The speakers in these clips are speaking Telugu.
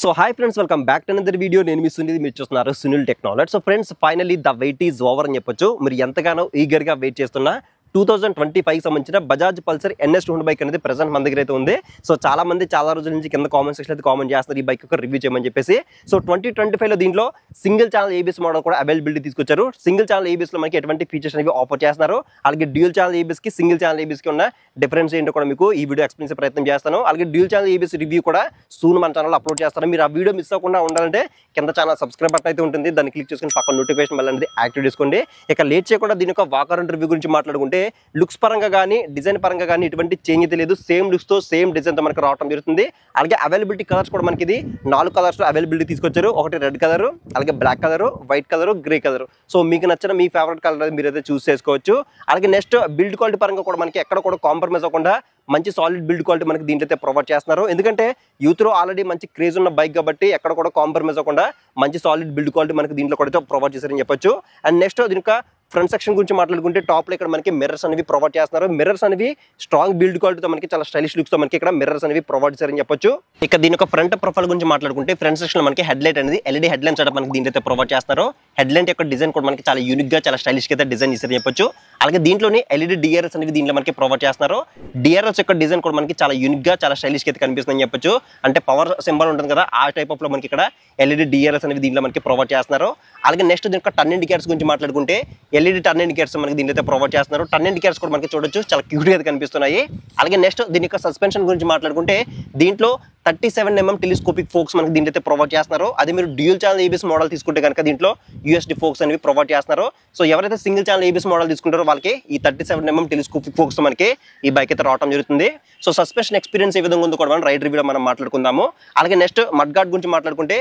So hi friends, welcome back to another video. నేను మీ సునీల్, మీరు చూస్తున్నారు Sunil technology. So friends, finally the wait is over అని చెప్పొచ్చు. మీరు ఎంతగానో ఈగర్ గా వెయిట్ చేస్తున్నా 2025 సంబంధించిన బజాజ్ పల్సర్ NS 200 బైక్ అనేది ప్రెజెంట్ మన దగ్గర అయితే ఉంది. సో చాలా మంది చాలా రోజుల నుంచి కింద కామెంట్ సెక్షన్ అయితే కామెంట్ చేస్తున్నారు ఈ బైక్ యొక్క రివ్యూ చేయమని చెప్పేసి. సో 2025 లో దీంట్లో సింగిల్ ఛానల్ ABS మోడల్ కూడా అవైలబిలిటీ తీసుకొచ్చారు. సింగిల్ ఛానల్ ABS లో మనకి ఎటువంటి ఫీచర్స్ అనేవి ఆఫర్ చేస్తున్నారు, అలాగే డ్యూయల్ ఛానల్ ABS కి సింగిల్ ఛానల్ ABS కి ఉన్న డిఫరెన్స్ ఏంటో కూడా మీకు ఈ వీడియో ఎక్స్ప్లెయిన్ చేసే ప్రయత్నం చేస్తాను. అలాగే డ్యూయల్ ఛానల్ ABS రివ్యూ కూడా సూన్ మన ఛానల్ అప్లోడ్ చేస్తాను. మీరు ఆ వీడియో మిస్ అవ్వకుండా ఉండాలంటే కింద ఛానల్ సబ్స్క్రైబ్ బటన్ అయితే ఉంటుంది, దాన్ని క్లిక్ చేసుకుని పక్కన నోటిఫికేషన్ బెల్ అనేది యాక్టివ్ చేసుకోండి. ఇక లేట్ చేయకుండా దీని యొక్క వాకర్ రివ్యూ గురించి మాట్లాడుకుంటే, లుక్స్ పరంగా కానీ డిజైన్ పరంగా కానీ ఎటువంటి చేంజ్ అయితే లేదు. సేమ్ లుక్స్ తో సేమ్ డిజైన్ తో మనకి రావడం జరుగుతుంది. అలాగే అవైలబిలిటీ కలర్స్ కూడా మనకి ఇది 4 కలర్స్ లో అవైలబిలిటీ తీసుకొచ్చారు. ఒకటి రెడ్ కలర్, అలాగే black colour, white colour, grey colour. So మీకు నచ్చిన మీ ఫేవరెట్ కలర్ మీరైతే చూస్ చేసుకోవచ్చు. అలాగే నెక్స్ట్ బిల్డ్ క్వాలిటీ పరంగా కూడా మనకి ఎక్కడ కూడా కాంప్రమైజ్ అవ్వకుండా మంచి సాలిడ్ బిల్డ్ క్వాలిటీ మనకి దీంట్లో అయితే ప్రొవైడ్ చేస్తున్నారు. ఎందుకంటే యూత్ లో ఆల్రెడీ మంచి క్రేజ్ ఉన్న బైక్ కాబట్టి ఎక్కడ కూడా కాంప్రమైజ్ అవ్వకుండా మంచి సాలిడ్ బిల్డ్ క్వాలిటీ మనకి దీంట్లో కూడా ప్రొవైడ్ చేశారని చెప్పొచ్చు. అండ్ నెక్స్ట్ దీని ఫ్రంట్ సెక్షన్ గురించి మాట్లాడుకుంటే టాప్ లో ఇక్కడ మనకి మిర్రర్స్ అనేవి ప్రొవైడ్ చేస్తున్నారు. మిర్రర్స్ అనేవి స్ట్రాంగ్ బిల్డ్ క్వాలిటీతో మనకి చాలా స్టైలిష్ లుక్స్ తో మనకి ఇక్కడ మిర్రర్స్ అనేవి ప్రొవైడ్ చేశారని చెప్పొచ్చు. ఇక దీని యొక్క ఫ్రంట్ ప్రొఫైల్ గురించి మాట్లాడుకుంటే ఫ్రంట్ సెక్షన్ లో మనకి హెడ్ లైట్ అనేది LED హెడ్ లైట్ సెటప్ మనకి దీంట్లో అయితే ప్రొవైడ్ చేస్తున్నారు. హెడ్ లైట్ యొక్క డిజైన్ కూడా మనకి చాలా యూనిక్ గా చాలా స్టైలిష్ గా అయితే డిజైన్ చేశారని చెప్పొచ్చు. అలాగే దీంట్లోనే LED DRLs అనేవి దీంట్లో మనకి ప్రొవైడ్ చేస్తున్నారు. DRLs యొక్క డిజైన్ కూడా మనకి చాలా యూనిక్ గా చాలా స్టైలిష్ గా అయితే కనిపిస్తుందని చెప్పొచ్చు. అంటే పవర్ సింబల్ ఉంటుంది కదా, ఆ టైప్ ఆఫ్ లో మనకి ఇక్కడ LED DRLs అనేవి దీంట్లో మనకి ప్రొవైడ్ చేస్తున్నారు. అలాగే నెక్స్ట్ దీని యొక్క టర్న్ ఇండికేటర్స్ గురించి మాట్లాడుకుంటే LED టర్న్ ఇండికేటర్స్ మనకి దీంట్లో అయితే ప్రొవైడ్ చేస్తున్నారు. టర్న్ ఇండికేటర్స్ కూడా మనకి చూడొచ్చు, చాలా క్యూట్ గా కనిపిస్తున్నాయి. అలాగే నెక్స్ట్ దీని యొక్క సస్పెన్షన్ గురించి మాట్లాడుకుంటే దీంట్లో 37mm టెలిస్కోపిక్ ఫోక్స్ మనకి దీంట్లో అయితే ప్రొవైడ్ చేస్తున్నారు. అదే మీరు డ్యూయల్ ఛానల్ ABS మోడల్ తీసుకుంటే కనుక దీంట్లో USD ఫోక్స్ అనేవి ప్రొవైడ్ చేస్తున్నారు. సో ఎవరైతే సింగిల్ ఛానల్ ABS మోడల్ తీసుకుంటారో వాళ్ళకి ఈ 37mm టెలిస్కోపిక్ ఫోక్స్ మనకి ఈ బైక్ అయితే రావడం జరుగుతుంది. సో సస్పెన్షన్ ఎక్స్పీరియన్స్ ఏ విధంగా ఉందో కూడా మనం రైడ్ రివ్యూలో మనం మాట్లాడుకుందాము. అలాగే నెక్స్ట్ మడ్ గార్డ్ గురించి మాట్లాడుకుంటే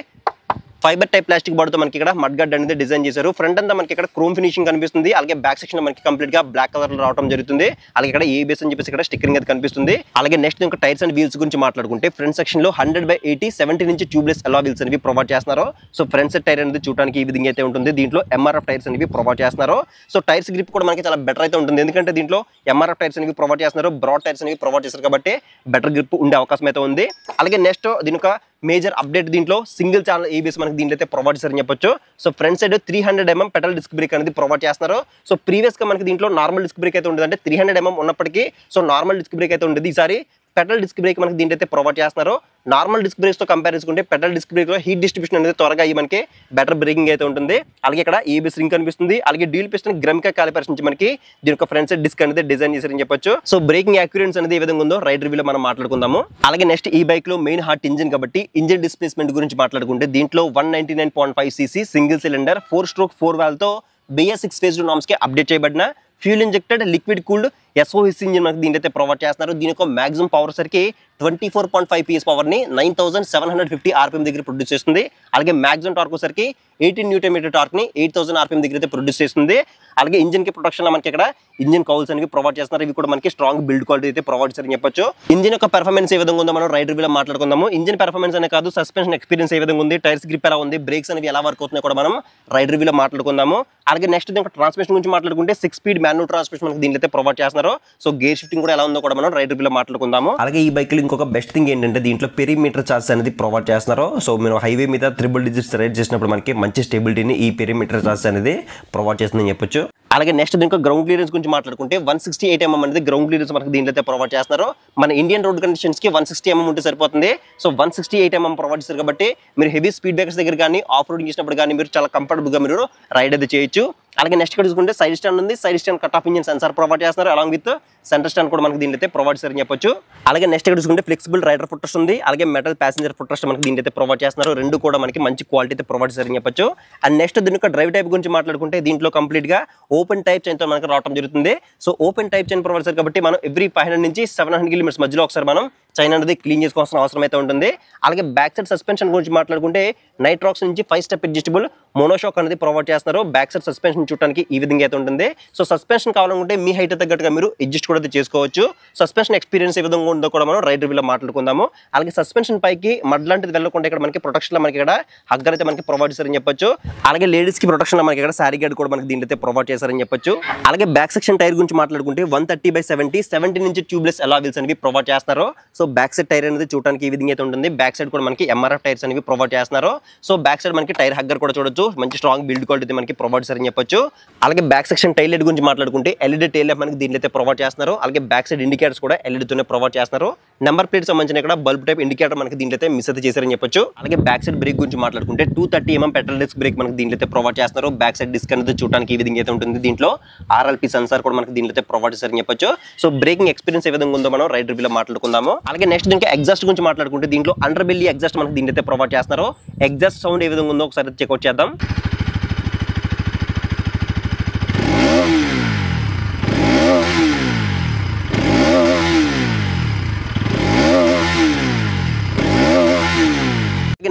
ఫైబర్ టైప్ ప్లాస్టిక్ బాడీతో మనకి ఇక్కడ మడ్ గార్డ్ అనేది డిజైన్ చేశారు. ఫ్రంట్ అంతా మనకి ఇక్కడ క్రోమ్ ఫినిషింగ్ కనిపిస్తుంది. అలాగే బ్యాక్ సెక్షన్ మనకి కంప్లీట్ గా బ్లాక్ కలర్ లో రావడం జరుగుతుంది. అలాగే ఇక్కడ ABS అని చెప్పేసి ఇక్కడ స్టిక్కరింగ్ అయితే కనిపిస్తుంది. అలాగే నెక్స్ట్ ఇంకా టైర్స్ అండ్ వీల్స్ గురించి మాట్లాడుకుంటే ఫ్రంట్ సెక్షన్ లో 100/80 70 ఇంచ్ ట్యూబ్లెస్ అలా వీల్స్ అనేవి ప్రొవైడ్ చేస్తున్నారు. సో ఫ్రంట్ సెట్ టైర్ అనేది చూడడానికి ఈ విధంగా అయితే ఉంటుంది. దీంట్లో MRF టైర్స్ అనేవి ప్రొవైడ్ చేస్తున్నారు. సో టైర్స్ గ్రిప్ కూడా మనకి చాలా బెటర్ అయితే ఉంటుంది, ఎందుకంటే దీంట్లో MRF టైర్స్ అనేవి ప్రొవైడ్ చేస్తున్నారు. బ్రాడ్ టైర్స్ అనేవి ప్రొవైడ్ చేస్తారు కాబట్టి బెటర్ గ్రిప్ ఉండే అవకాశం అయితే ఉంది. అలాగే నెక్స్ట్ దీని మేజర్ అప్డేట్ దీంట్లో సింగిల్ ఛానల్ ABS మనకి దీంట్లో అయితే ప్రొవైడ్ చేస్తారని చెప్పొచ్చు. So front side 300mm petal disc brake అనేది ప్రొవైడ్ చేస్తున్నారు. సో ప్రీవియస్ గా మనకి దీంట్లో నార్మల్ డిస్క్ బ్రేక్ అయితే ఉంటుంది, అంటే 300mm ఉన్నప్పటికీ సో నార్మల్ డిస్క్ బ్రేక్ అయితే ఉంటుంది. ఈసారి పెటల్ డిస్క్ బ్రేక్ మనకి దీంట్లో అయితే ప్రొవైడ్ చేస్తున్నారు. నార్మల్ డిస్క్ బ్రేక్స్ తో కంపేర్ చేసుకుంటే పెటల్ డిస్క్ బ్రేక్ లో హీట్ డిస్ట్రిబ్యూషన్ అనేది త్వరగా మనకి బెటర్ బ్రేకింగ్ అయితే ఉంటుంది. అలాగే ఇక్కడ ABS రింగ్ కనిపిస్తుంది. అలాగే డ్యూయల్ పిస్టన్ గ్రెమికా కాలిపర్స్ నుంచి మనకి దీని యొక్క ఫ్రంట్ సైడ్ డిస్క్ అనేది డిజైన్ చేశారని చెప్పొచ్చు. సో బ్రేకింగ్ యాక్యురెన్స్ అనేది ఏ విధంగా ఉందో రైడ్ రివ్యూలో మనం మాట్లాడుకుందాము. అలాగే నెక్స్ట్ ఈ బైక్ లో మెయిన్ హార్ట్ ఇంజిన్ కాబట్టి ఇంజిన్ డిస్ప్లేస్మెంట్ గురించి మాట్లాడుకుంటే దీంట్లో 199.5cc single cylinder 4-stroke 4 valve తో BS6 phase నార్మ్స్ కి అప్డేట్ చేయబడిన fuel injected liquid cooled SOHC engine మనకి దీంట్లో అయితే ప్రొవైడ్ చేస్తున్నారు. దీని యొక్క మాక్సిమం పవర్ సరికి 24.5 PS పవర్ ని 9750 RPM దగ్గర ప్రొడ్యూస్ చేస్తుంది. అలాగే మాక్సిమం టార్క్ సరికి 18 Nm టార్క్ ని 8000 RPM దగ్గర అయితే ప్రొడ్యూస్ చేస్తుంది. అలాగే ఇంజిన్ కి ప్రొటెక్షన్ లో మనకి ఇక్కడ ఇంజిన్ కౌల్స్ అనేవి ప్రొవైడ్ చేస్తున్నారు. ఇవి కూడా మనకి స్ట్రాంగ్ బిల్డ్ క్వాలిటీ అయితే ప్రొవైడ్ చేస్తారని చెప్పొచ్చు. ఇంజిన్ యొక్క పెర్ఫార్మెన్స్ ఏ విధంగా ఉందో మనం రైడ్ రివ్యూలో మాట్లాడుకుందాము. ఇంజిన్ పెర్ఫార్మెన్స్ అనే కాదు, సస్పెన్షన్ ఎక్స్పీరియన్స్ ఏ విధంగా ఉంది, టైర్స్ గ్రిప్ ఎలా ఉంది, బ్రేక్స్ అనేవి ఎలా వర్క్ అవుతున్నాయి కూడా మనం రైడ్ రివ్యూలో మాట్లాడుకుందాము. అలాగే నెక్స్ట్ దీని ట్రాన్స్మిషన్ గురించి మాట్లాడుకుంటే 6-speed మాన్యువల్ ట్రాన్స్మిషన్ మనకి దీంట్లో అయితే ప్రొవైడ్ చేస్తున్నారు. సో గేర్ షిఫ్టింగ్ కూడా ఎలా ఉందో కూడా మనం రైడ్ రివ్యూలో మాట్లాడుకుందాము. అలాగే ఈ బైక్ లో ఇంకొక బెస్ట్ థింగ్ ఏంటంటే దీంట్లో పెరిమీటర్ చార్జ్ అనేది ప్రొవైడ్ చేస్తున్నారు. సో మీరు హైవే మీద 3 digits రైడ్ చేసినప్పుడు మనకి మంచి స్టెబిలిటీని ఈ పెరిమీటర్ చార్జ్ అనేది ప్రొవైడ్ చేస్తుందని చెప్పొచ్చు. అలాగే నెక్స్ట్ దీనికి గ్రౌండ్ క్లియరెన్స్ గురించి మాట్లాడుకుంటే 168mm అనేది గ్రౌండ్ క్లియరెన్స్ మనకి దీంట్లో అయితే ప్రొవైడ్ చేస్తున్నారు. మన ఇండియన్ రోడ్ కండిషన్స్ కి 160mm ఉంటే సరిపోతుంది. సో 168mm ప్రొవైడ్ చేస్తారు కాబట్టి మీరు హెవీ స్పీడ్ బ్రేకర్స్ దగ్గర కానీ ఆఫ్ రోడింగ్ చేసినప్పుడు కానీ మీరు చాలా కంఫర్టబుల్ గా మీరు రైడ్ అయితే చేయొచ్చు. అలాగే నెక్స్ట్ ఇక్కడ చూసుకుంటే సైడ్ స్టాండ్ ఉంది. Side stand cut off engine sensor provide చేస్తున్నారు. అలాంగ్ విత్ సెంటర్ స్టాండ్ కూడా మనకి దీంట్లో అయితే ప్రొవైడ్ చేస్తారని చెప్పొచ్చు. అలాగే నెక్స్ట్ ఇక్కడ చూసుకుంటే ఫ్లెక్సిబుల్ రైడర్ ఫుట్ రెస్ట్ ఉంది. అలాగే మెటల్ ప్యాసింజర్ ఫుట్ రెస్ట్ మనకి దీంట్లో అయితే ప్రొవైడ్ చేస్తున్నారు. రెండు కూడా మనకి మంచి క్వాలిటీ అయితే ప్రొవైడ్ చేస్తారని చెప్పొచ్చు. అండ్ నెక్స్ట్ దీని యొక్క డ్రైవ్ టైప్ గురించి మాట్లాడుకుంటే దీంట్లో కంప్లీట్ గా ఓపెన్ టైప్ చైన్ తో మనకి రావడం జరుగుతుంది. So open type chain provide చేస్తారు కాబట్టి మనం ఎవ్రీ 500 నుంచి 700 kilometers మధ్యలో ఒకసారి మనం చైన్ అనేది క్లీన్ చేసుకోవాల్సిన అవసరం అయితే ఉంటుంది. అలాగే బ్యాక్ సైడ్ సస్పెన్షన్ గురించి మాట్లాడుకుంటే నైట్రాక్స్ నుంచి 5-step అడ్జస్టబుల్ మోనోషాక్ అనేది ప్రొవైడ్ చేస్తున్నారు. బ్యాక్ సైడ్ సస్పెన్షన్ చూడడానికి ఈ విధంగా అయితే ఉంటుంది. సో సస్పెన్షన్ కావాలనుకుంటే మీ హైట్ తగ్గట్టుగా మీరు అడ్జస్ట్ కూడా చేసుకోవచ్చు. సస్పెన్షన్ ఎక్స్పీరియన్స్ ఏ విధంగా ఉందో కూడా మనం రైడ్ రివ్యూలో మాట్లాడుకుందాము. అలాగే సస్పెన్షన్ పైకి మడ్ లాంటిది వెళ్ళకుండా ఇక్కడ మనకి ప్రొటెక్షన్ లో మనకి ఇక్కడ హగ్గర్ అయితే మనకి ప్రొవైడ్ చేస్తారని చెప్పొచ్చు. అలాగే లేడీస్ కి ప్రొటెక్షన్ లో మనకి ఇక్కడ సారీ గార్డ్ కూడా మనకి దీంట్లో అయితే ప్రొవైడ్ చేస్తారని చెప్పొచ్చు. అలాగే బ్యాక్ సెక్షన్ టైర్ గురించి మాట్లాడుకుంటే 130/70 17 ఇంచ్ ట్యూబ్లెస్ అలా వీల్స్ అనేవి ప్రొవైడ్ చేస్తారు. సో బ్యాక్ సైడ్ టైర్ అనేది చూడడానికి ఈ విధంగా అయితే ఉంటుంది. బ్యాక్ సైడ్ కూడా మనకి ఎంఆర్ఎఫ్ టైర్స్ అనేవి ప్రొవైడ్ చేస్తున్నారు. సో బ్యాక్ సైడ్ మనకి టైర్ హగ్గర్ కూడా చూడొచ్చు, మంచి స్ట్రాంగ్ బిల్డ్ క్వాలిటీ మనకి ప్రొవైడ్ చేస్తారని చెప్పొచ్చు. అలాగే బ్యాక్ సెక్షన్ టైల్ లైట్ గురించి మాట్లాడుకుంటే ఎల్ఈడి టైల్ లైట్ మనకి దీంట్లో అయితే ప్రొవైడ్ చేస్తున్నారు. అలాగే బ్యాక్ సైడ్ ఇండికేటర్స్ కూడా ఎల్ఈడి తోనే ప్రొవైడ్ చేస్తున్నారు. నెంబర్ ప్లేట్ సంబంధించిన ఇక్కడ బల్బ్ టైప్ ఇండికేటర్ మనకి దీంట్లో అయితే మిస్ అయితే చేశారని చెప్పొచ్చు. అలాగే బ్యాక్ సైడ్ బ్రేక్ గురించి మాట్లాడుకుంటే 230mm పెట్రోల్ డిస్క్ బ్రేక్ మనకి దీంట్లో అయితే ప్రొవైడ్ చేస్తున్నారు. బ్యాక్ సైడ్ డిస్క్ అనేది చూడడానికి ఈ విధంగా అయితే ఉంటుంది. దీంట్లో ఆర్ఎల్పి సెన్సార్ కూడా మనకి దీంట్లో అయితే ప్రొవైడ్ చేశారని చెప్పొచ్చు. సో బ్రేకింగ్ ఎక్స్పీరియన్స్ ఏ విధంగా ఉందో మనం రైడ్ రివ్యూలో మాట్లాడుకుందాము. అలాగే నెక్స్ట్ దీనికి ఎగ్జాస్ట్ గురించి మాట్లాడుకుంటే దీంట్లో అండర్ బెల్లీ ఎగ్జాస్ట్ మనకి దీంట్లో అయితే ప్రొవైడ్ చేస్తున్నారు. ఎగ్జాస్ట్ సౌండ్ ఏ విధంగా ఉందో ఒకసారి చెక్అవుట్ చేద్దాం.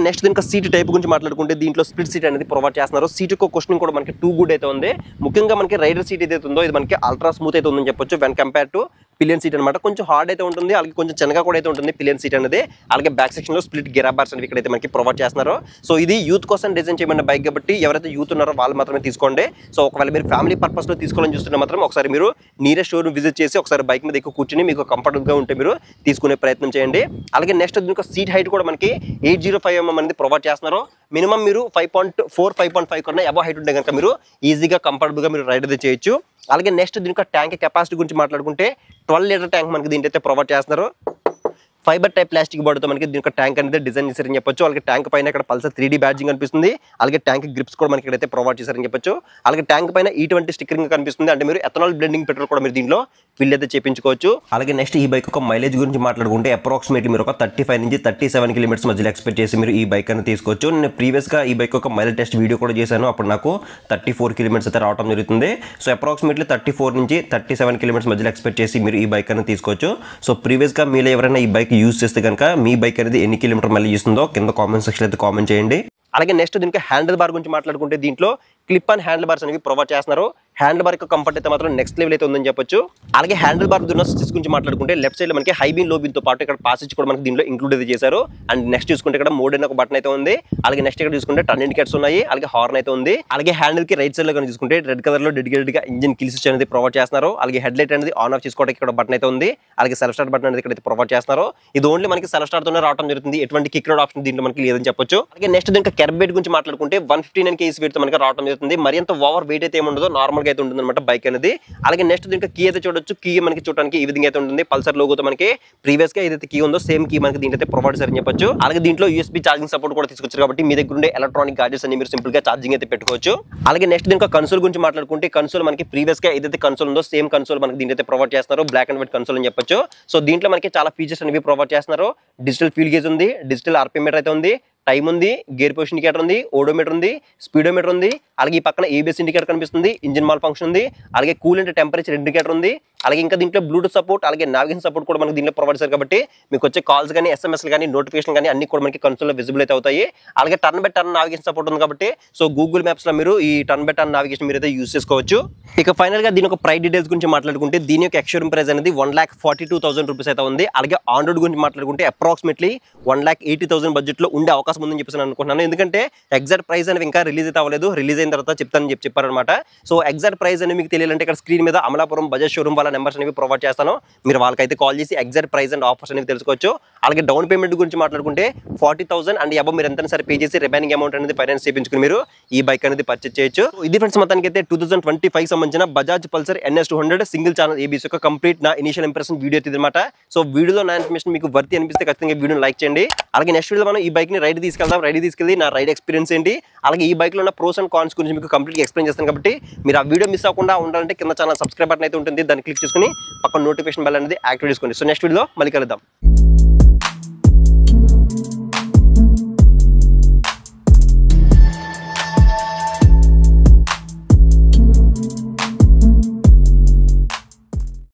నెక్స్ట్ దీనికి సీట్ టైప్ గురించి మాట్లాడుకుంటే దీంట్లో స్ప్లిట్ సీట్ అనేది ప్రొవైడ్ చేస్తున్నారు. సీట్ యొక్క క్వశ్చన్ కూడా మనకి టూ గుడ్ అయితే ఉంది. ముఖ్యంగా మనకి రైడర్ సీట్ ఏదైతే ఉందో ఇది మనకి అల్ట్రా స్మూత్ అయితే ఉందని చెప్పొచ్చు when compare to pillion seat అనమాట. కొంచెం హార్డ్ అయితే ఉంటుంది, అలాగే కొంచెం చిన్నగా కూడా అయితే ఉంటుంది పిలియన్ సీట్ అనేది. అలాగే బ్యాక్ సెక్షన్ లో స్ప్లిట్ గేర్ బార్స్ అనేవి ఇక్కడైతే మనకి ప్రొవైడ్ చేస్తున్నారు. సో ఇది యూత్ కోసం డిజైన్ చేయబడిన బైక్ కాబట్టి ఎవరైతే యూత్ ఉన్నారో వాళ్ళు మాత్రమే తీసుకోండి. సో ఒకవేళ మీరు ఫ్యామిలీ పర్పస్ లో తీసుకోవాలని చూస్తున్నా మాత్రం ఒకసారి మీరు నియరెస్ట్ షోరూమ్ విజిట్ చేసి ఒకసారి బైక్ మీద ఎక్కువ కూర్చుని మీకు కంఫర్టబుల్ గా ఉంటే మీరు తీసుకునే ప్రయత్నం చేయండి. అలాగే నెక్స్ట్ దీనికి సీట్ హైట్ కూడా మనకి 805mm అనేది ప్రొవైడ్ చేస్తున్నారు. మినిమం మీరు 5.4 5.5 కన్నా అబవ్ హైట్ ఉంటే కనుక మీరు ఈజీగా కంఫర్టబుల్ గా మీరు రైడ్ అయితే చేయొచ్చు. అలాగే నెక్స్ట్ దీనికి ట్యాంక్ కెపాసిటీ గురించి మాట్లాడుకుంటే 12 లీటర్ ట్యాంక్ మనకి దీంట్లో అయితే ప్రొవైడ్ చేస్తున్నారు. ఫైబర్ టైప్ ప్లాస్టిక్ బాడీతో మనకి దీనికి ట్యాంక్ అనేది డిజైన్ చేశారని చెప్పొచ్చు. అలాగే ట్యాంక్ పైన ఇక్కడ పల్సర్ 3D బ్యాడ్జింగ్ కనిపిస్తుంది. అలాగే ట్యాంక్ గ్రిప్స్ కూడా మనకి ఇక్కడైతే ప్రొవైడ్ చేశారని చెప్పొచ్చు. అలాగే ట్యాంక్ పైన E20 స్టిక్కరింగ్ కనిపిస్తుంది. అంటే మీరు ఎథనాల్ బ్లెండింగ్ పెట్రోల్ కూడా మీరు దీంట్లో ఫిల్ అయితే చేయించుకోవచ్చు. అలాగే నెక్స్ట్ ఈ బైక్ ఒక మైలేజ్ గురించి మాట్లాడుకుంటే అప్రాక్సిమేట్లీ మీరు ఒక 35 నుంచి 37 కిలోమీటర్స్ మధ్యలో ఎక్స్పెక్ట్ చేసి మీరు ఈ బైక్ అని తీసుకోవచ్చు. నేను ప్రీవియస్గా ఈ బైక్ ఒక మైలేజ్ టెస్ట్ వీడియో కూడా చేశాను. అప్పుడు నాకు 34 కిలోమీటర్స్ అయితే రావడం జరుగుతుంది. సో అప్రాక్సిమేట్లీ 34 నుంచి 37 కిలోమీటర్స్ మధ్యలో ఎక్స్పెక్ట్ చేసి మీరు ఈ బైక్ అని తీసుకోవచ్చు. సో ప్రీవియస్గా మీరు ఎవరైనా ఈ బైక్ యూజ్ చేస్తే కనుక మీ బైక్ అనేది ఎన్ని కిలోమీటర్ మళ్ళీ ఇస్తుందో కింద కామెంట్ సెక్షన్ అయితే కామెంట్ చేయండి. అలాగే నెక్స్ట్ దీనికి హ్యాండిల్ బార్ గురించి మాట్లాడుకుంటే దీంట్లో క్లిప్ అండ్ హ్యాండిల్ బార్స్ అనేవి ప్రొవైడ్ చేస్తున్నారు. హ్యాండిల్ బార్ యొక్క కంఫర్ట్ అయితే మాత్రం నెక్స్ట్ లెవెల్ అయితే ఉందని చెప్పొచ్చు. అలాగే హ్యాండిల్ బార్ దున్న స్విచ్ గురించి మాట్లాడుకుంటే లెఫ్ట్ సైడ్ లో మనకి హై బీన్ లో బీన్ తో పాటు ఇక్కడ పాస్ స్విచ్ కూడా మనకి దీంట్లో ఇంక్లూడ్ అయితే చేశారు. అండ్ నెక్స్ట్ చూసుకుంటే ఇక్కడ మోడ్ అనే ఒక బటన్ అయితే ఉంది. అలాగే నెక్స్ట్ ఇక్కడ చూసుకుంటే టర్న్ ఇండికేటర్స్ ఉన్నాయి. అలాగే హార్న్ అయితే ఉంది. అలాగే హ్యాండిల్ కి రైట్ సైడ్ లో కానీ చూసుకుంటే రెడ్ కలర్ లో డెడికేటెడ్ గా ఇంజిన్ కిల్ స్విచ్ అనేది ప్రొవైడ్ చేస్తున్నారు. అలాగే హెడ్ లైట్ అనేది ఆన్ ఆఫ్ చేసుకోవడానికి ఇక్కడ బటన్ అయితే ఉంది. అలాగే సెల్ఫ్ స్టార్ట్ బటన్ అనేది ఇక్కడ ప్రొవైడ్ చేస్తున్నారు. ఇది ఓన్లీ మనకి సెల్ఫ్ స్టార్ట్ తోనే రావడం జరుగుతుంది. ఎటువంటి కిక్ రోడ్ ఆప్షన్ దీంట్లో మనకి లేదని చెప్పొచ్చు. అలాగే నెక్స్ట్ దీనికి కెర్బ్ వెయిట్ గురించి మాట్లాడుకుంటే 159 kg వెయిట్ తో మనకి రావడం జరుగుతుంది. మరి అంత ఓవర్ వెయిట్ అయితే ఏముండదో నార్మల్ గా అయితే ఉంటుంది అనమాట బైక్ అనేది. అలాగే నెక్స్ట్ దీనికి కీ అయితే చూడొచ్చు. కీ మనకి చూడడానికి ఈ విధంగా అయితే ఉంటుంది. పల్సర్ లోగోతో మనకి ప్రీవియస్ గా ఏదైతే కీ ఉందో సేమ్ కీ మనకి దీంట్లో అయితే ప్రొవైడ్ చేశారని చెప్పొచ్చు. అలాగే దీంట్లో USB ఛార్జింగ్ సపోర్ట్ కూడా తీసుకొచ్చారు కాబట్టి మీ దగ్గర ఉండే ఎలక్ట్రానిక్ గాడ్జెట్స్ అన్ని మీరు సింపుల్ గా ఛార్జింగ్ అయితే పెట్టుకోవచ్చు. అలాగే నెక్స్ట్ దీనికి కన్సోల్ గురించి మాట్లాడుకుంటే కన్సోల్ మనకి ప్రీవియస్ గా ఏదైతే కన్సోల్ ఉందో సేమ్ కన్సోల్ మనకి దీంట్లో అయితే ప్రొవైడ్ చేస్తున్నారు. బ్లాక్ అండ్ వైట్ కన్సోల్ అని చెప్పొచ్చు. సో దీంట్లో మనకి చాలా ఫీచర్స్ అనేవి ప్రొవైడ్ చేస్తున్నారు. డిజిటల్ ఫ్యూల్ గేజ్ ఉంది, డిజిటల్ RPM మీటర్ అయితే ఉంది, టైం ఉంది, గేర్ పొజిషన్ ఇండికేటర్ ఉంది, ఓడోమీటర్ ఉంది, స్పీడోమీటర్ ఉంది. అలాగే ఈ పక్కన ABS ఇండికేటర్ కనిపిస్తుంది, ఇంజిన్ మాల్ ఫంక్షన్ ఉంది, అలాగే కూలెంట్ టెంపరేచర్ ఇండికేటర్ ఉంది. అలాగే ఇంకా దీంట్లో బ్లూటూత్ సపోర్ట్ అలాగే నావిగేషన్ సపోర్ట్ కూడా మనకి దీంట్లో ప్రొవైడ్ చేశారు కాబట్టి మీకు వచ్చే కాల్స్ కానీ SMS కానీ నోటిఫికేషన్ కానీ అన్ని కూడా మనకి కన్సోల్లో విజిబుల్ అయితే అవుతాయి. అలాగే turn by turn navigation support ఉంది కాబట్టి సో గూగుల్ మ్యాప్స్ లో మీరు ఈ టర్న్ బై టర్న్ నావిగేషన్ మీరు అయితే యూజ్ చేసుకోవచ్చు. ఇక ఫైనల్ గా దీని ఒక ప్రైస్ డీటెయిల్స్ గురించి మాట్లాడుకుంటే దీని యొక్క ఎక్స్‌షోరూమ్ ప్రైస్ అనేది 1,42,000 రూపీస్ అయితే ఉంది. అలాగే ఆన్ రోడ్ గురించి మాట్లాడుకుంటే అప్రాక్సిమేట్లీ 1,80,000 బడ్జెట్ లో ఉండే అవకాశం ఉందని చెప్పేసి అనుకుంటున్నాను. ఎందుకంటే ఎగ్జాక్ట్ ప్రైస్ అనేవి ఇంకా రిలీజ్ అయితే అవ్వలేదు. రిలీజ్ అయిన తర్వాత చెప్తానని చెప్పారనమాట. సో ఎగ్జాక్ట్ ప్రైస్ అనేవి మీకు తెలియాలంటే ఇక్కడ స్క్రీన్ మీద అమలాపురం బజాజ్ షోరూమ్ వాళ్ళ నెంబర్స్ అనేవి ప్రొవైడ్ చేస్తాను. మీరు వాళ్ళకైతే కాల్ చేసి ఎగ్జాక్ట్ ప్రైస్ అండ్ ఆఫర్స్ అనేవి తెలుసుకోవచ్చు. అలాగే డౌన్ పేమెంట్ గురించి మాట్లాడుకుంటే 40,000 అండ్ అబవ్ మీరు ఎంత సరే పే చేసి రిమైనింగ్ అమౌంట్ అనేది ఫైనాన్స్ చేయించుకుని మీరు ఈ బైక్ అనేది పర్చేజ్ చేయొచ్చు. ఇది ఫ్రెండ్స్ మొత్తానికి అయితే 2025 సంబంధించిన Bajaj Pulsar NS200 single channel ABS యొక్క కంప్లీట్ నా ఇనిషియల్ ఇంప్రెషన్ వీడియో అనమాట. సో వీడియోలో నా ఇన్ఫర్మేషన్ మీకు వర్తి అనిపిస్తే ఖచ్చితంగా వీడియోని లైక్ చేయండి. అలాగే నెక్స్ట్ వీడియో మనం ఈ బైక్ ని రైడ్ తీసుకెళ్దాం. రైడ్ తీసుకెళ్ళి నా రైడ్ ఎక్స్పీరియన్స్ ఏంటి, అలాగే ఈ బైక్ లో ఉన్న ప్రోస్ అండ్ కాన్స్ గురించి మీకు కంప్లీట్ ఎక్స్ప్లెయిన్ చేస్తాను. కాబట్టి మీరు ఆ వీడియో మిస్ అవ్వకుండా ఉండాలంటే కింద ఛానల్ సబ్స్క్రైబ్ బటన్ అయితే ఉంటుంది, దాన్ని క్లిక్ చేసుకుని పక్కన నోటిఫికేషన్ బెల్ అనేది యాక్టివేట్ చేసుకోండి. సో నెక్స్ట్ వీడియోలో మళ్ళీ కలుద్దాం.